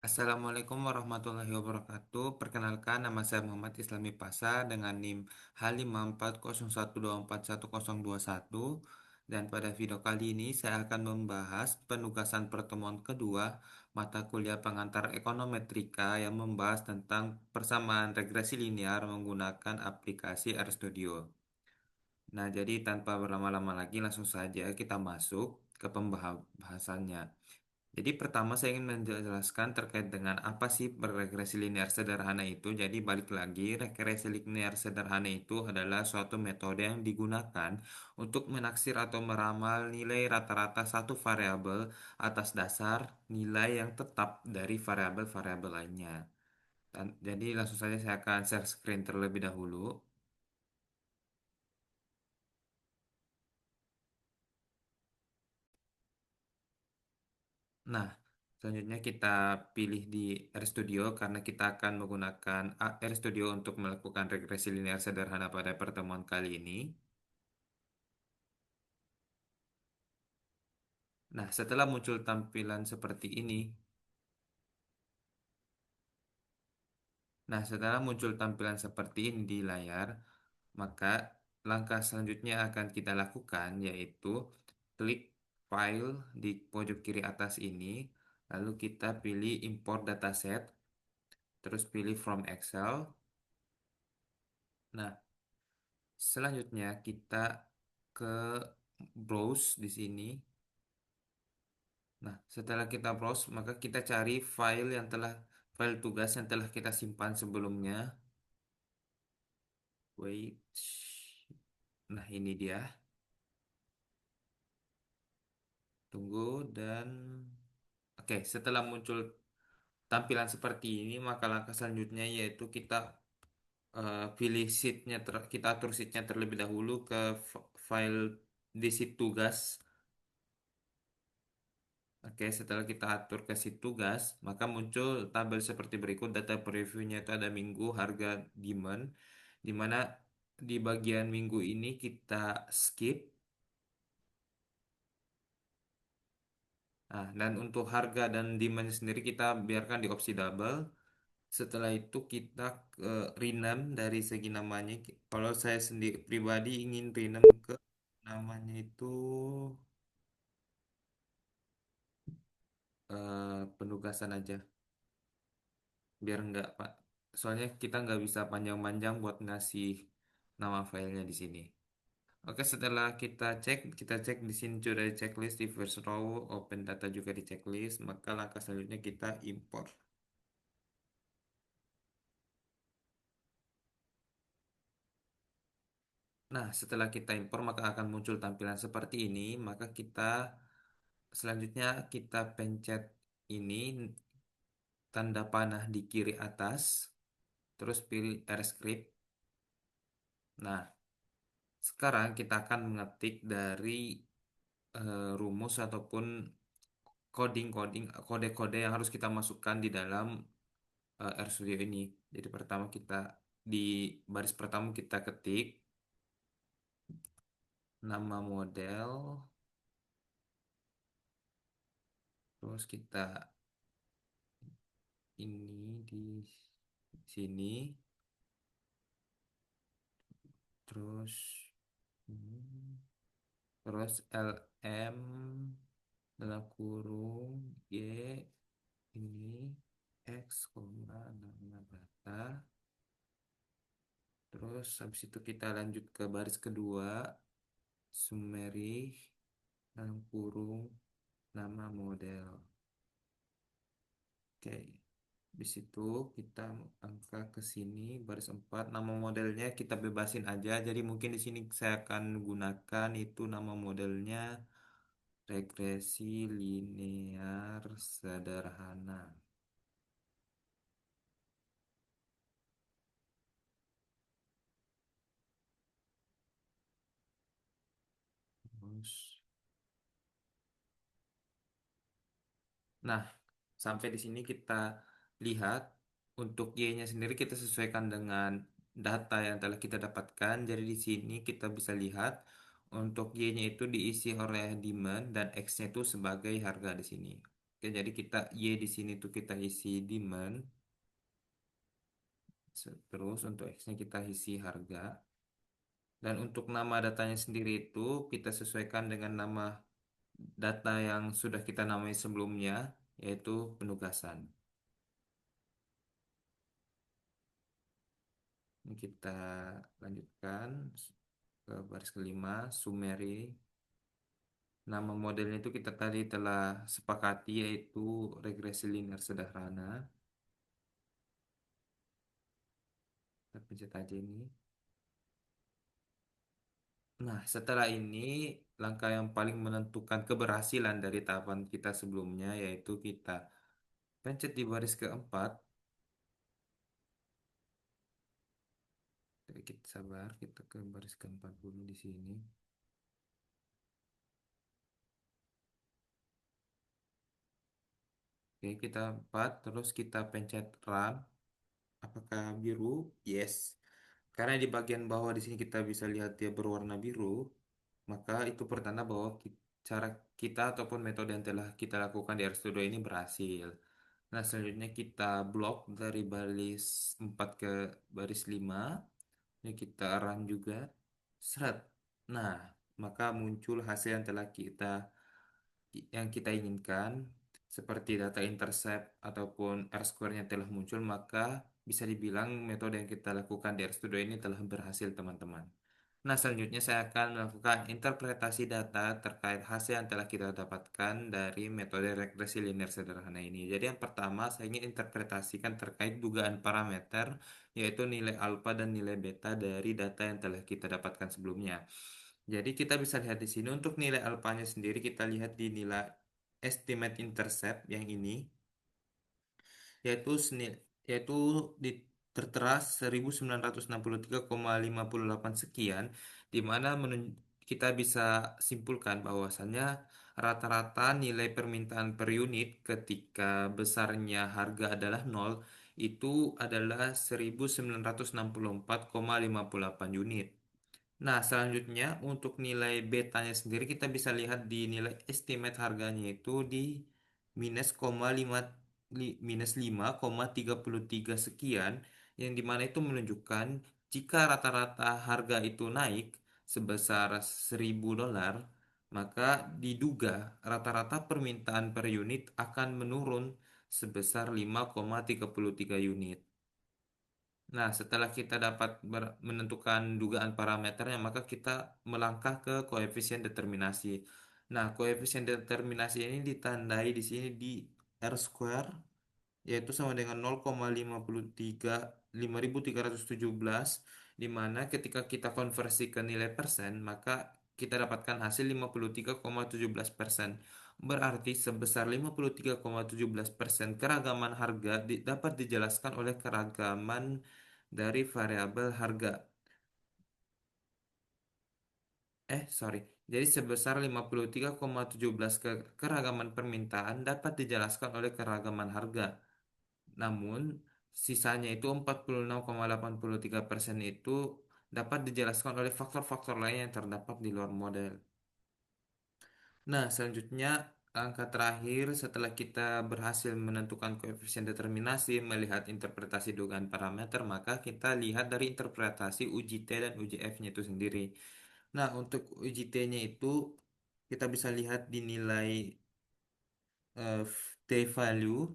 Assalamualaikum warahmatullahi wabarakatuh. Perkenalkan, nama saya Muhammad Islami Pasa dengan NIM H5401241021. Dan pada video kali ini saya akan membahas penugasan pertemuan kedua mata kuliah pengantar ekonometrika yang membahas tentang persamaan regresi linear menggunakan aplikasi RStudio. Nah, jadi tanpa berlama-lama lagi langsung saja kita masuk ke pembahasannya. Jadi pertama saya ingin menjelaskan terkait dengan apa sih regresi linear sederhana itu. Jadi balik lagi, regresi linear sederhana itu adalah suatu metode yang digunakan untuk menaksir atau meramal nilai rata-rata satu variabel atas dasar nilai yang tetap dari variabel-variabel lainnya. Jadi langsung saja saya akan share screen terlebih dahulu. Nah, selanjutnya kita pilih di RStudio karena kita akan menggunakan RStudio untuk melakukan regresi linear sederhana pada pertemuan kali ini. Nah, setelah muncul tampilan seperti ini, setelah muncul tampilan seperti ini di layar, maka langkah selanjutnya akan kita lakukan yaitu klik file di pojok kiri atas ini, lalu kita pilih import dataset, terus pilih from Excel. Nah, selanjutnya kita ke browse di sini. Nah, setelah kita browse, maka kita cari file tugas yang telah kita simpan sebelumnya. Wait. Nah, ini dia. Tunggu dan oke, setelah muncul tampilan seperti ini, maka langkah selanjutnya yaitu kita pilih kita atur sheetnya terlebih dahulu ke file di sheet tugas. Oke, setelah kita atur ke sheet tugas, maka muncul tabel seperti berikut. Data previewnya itu ada minggu, harga, demand, di mana di bagian minggu ini kita skip. Nah, dan untuk harga dan demand sendiri kita biarkan di opsi double. Setelah itu kita ke rename dari segi namanya. Kalau saya sendiri pribadi ingin rename ke namanya itu penugasan aja. Biar nggak Pak. Soalnya kita nggak bisa panjang-panjang buat ngasih nama filenya di sini. Oke, setelah kita cek di sini sudah ada checklist di first row, open data juga di checklist, maka langkah selanjutnya kita import. Nah, setelah kita import maka akan muncul tampilan seperti ini, maka kita selanjutnya kita pencet ini tanda panah di kiri atas, terus pilih R-script. Nah, sekarang kita akan mengetik dari rumus ataupun coding-coding kode-kode yang harus kita masukkan di dalam RStudio ini. Jadi pertama kita di baris pertama kita ketik nama model, terus kita ini di sini, terus hmm, terus LM dalam kurung Y ini X, nama data. Terus habis itu kita lanjut ke baris kedua, summary dalam kurung nama model. Oke. Di situ kita angka ke sini baris 4 nama modelnya kita bebasin aja. Jadi mungkin di sini saya akan gunakan itu nama modelnya regresi linear sederhana. Terus nah, sampai di sini kita lihat untuk Y-nya sendiri kita sesuaikan dengan data yang telah kita dapatkan. Jadi di sini kita bisa lihat untuk Y-nya itu diisi oleh demand dan X-nya itu sebagai harga di sini. Oke, jadi kita Y di sini tuh kita isi demand. Terus untuk X-nya kita isi harga. Dan untuk nama datanya sendiri itu kita sesuaikan dengan nama data yang sudah kita namai sebelumnya, yaitu penugasan. Ini kita lanjutkan ke baris kelima, summary. Nama modelnya itu kita tadi telah sepakati yaitu regresi linear sederhana. Kita pencet aja ini. Nah, setelah ini langkah yang paling menentukan keberhasilan dari tahapan kita sebelumnya yaitu kita pencet di baris keempat. Jadi kita sabar, kita ke baris keempat dulu di sini. Oke, kita empat, terus kita pencet run. Apakah biru? Yes. Karena di bagian bawah di sini kita bisa lihat dia berwarna biru, maka itu pertanda bahwa cara kita ataupun metode yang telah kita lakukan di RStudio ini berhasil. Nah, selanjutnya kita blok dari baris 4 ke baris 5. Ini kita run juga. Seret. Nah, maka muncul hasil yang kita inginkan, seperti data intercept ataupun R-square-nya telah muncul, maka bisa dibilang metode yang kita lakukan di RStudio ini telah berhasil, teman-teman. Nah, selanjutnya saya akan melakukan interpretasi data terkait hasil yang telah kita dapatkan dari metode regresi linear sederhana ini. Jadi yang pertama, saya ingin interpretasikan terkait dugaan parameter, yaitu nilai alfa dan nilai beta dari data yang telah kita dapatkan sebelumnya. Jadi kita bisa lihat di sini untuk nilai alfanya sendiri, kita lihat di nilai estimate intercept yang ini, yaitu yaitu di tertera 1963,58 sekian, di mana kita bisa simpulkan bahwasannya rata-rata nilai permintaan per unit ketika besarnya harga adalah nol itu adalah 1964,58 unit. Nah, selanjutnya untuk nilai betanya sendiri kita bisa lihat di nilai estimate harganya itu di minus koma lima minus 5,33 sekian, yang dimana itu menunjukkan jika rata-rata harga itu naik sebesar $1.000, maka diduga rata-rata permintaan per unit akan menurun sebesar 5,33 unit. Nah, setelah kita dapat menentukan dugaan parameternya, maka kita melangkah ke koefisien determinasi. Nah, koefisien determinasi ini ditandai di sini di R square, yaitu sama dengan 0,53317, di mana ketika kita konversi ke nilai persen, maka kita dapatkan hasil 53,17%. Berarti sebesar 53,17% keragaman harga dapat dijelaskan oleh keragaman dari variabel harga. Sorry. Jadi sebesar 53,17 keragaman permintaan dapat dijelaskan oleh keragaman harga. Namun, sisanya itu 46,83% itu dapat dijelaskan oleh faktor-faktor lain yang terdapat di luar model. Nah, selanjutnya angka terakhir setelah kita berhasil menentukan koefisien determinasi, melihat interpretasi dugaan parameter, maka kita lihat dari interpretasi uji T dan uji F-nya itu sendiri. Nah, untuk uji T-nya itu kita bisa lihat di nilai eh, T value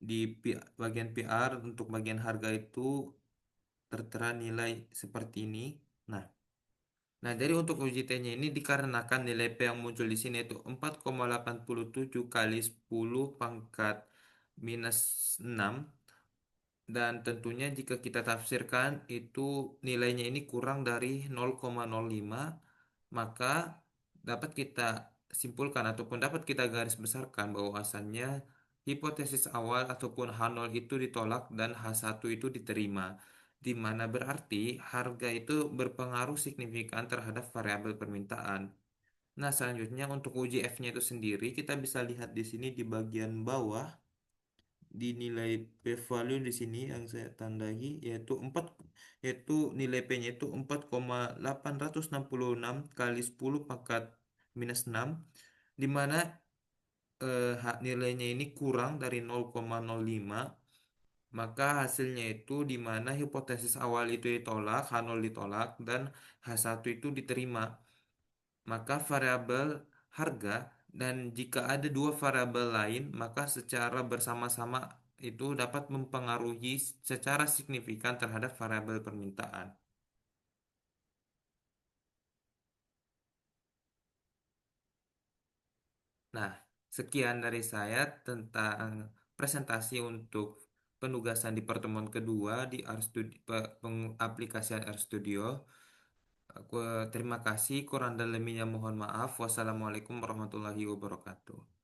di bagian PR. Untuk bagian harga itu tertera nilai seperti ini. Nah, jadi untuk uji T-nya ini dikarenakan nilai P yang muncul di sini itu 4,87 kali 10 pangkat minus 6, dan tentunya jika kita tafsirkan itu nilainya ini kurang dari 0,05, maka dapat kita simpulkan ataupun dapat kita garis besarkan bahwasannya hipotesis awal ataupun H0 itu ditolak dan H1 itu diterima, di mana berarti harga itu berpengaruh signifikan terhadap variabel permintaan. Nah, selanjutnya untuk uji F-nya itu sendiri kita bisa lihat di sini di bagian bawah di nilai P value di sini yang saya tandai yaitu 4, yaitu nilai P-nya itu 4,866 kali 10 pangkat minus 6, di mana nilainya ini kurang dari 0,05, maka hasilnya itu di mana hipotesis awal itu ditolak, H0 ditolak, dan H1 itu diterima. Maka variabel harga, dan jika ada dua variabel lain, maka secara bersama-sama itu dapat mempengaruhi secara signifikan terhadap variabel permintaan. Nah, sekian dari saya tentang presentasi untuk penugasan di pertemuan kedua di RStudio, pengaplikasian RStudio. Aku terima kasih, kurang dan lebihnya mohon maaf. Wassalamualaikum warahmatullahi wabarakatuh.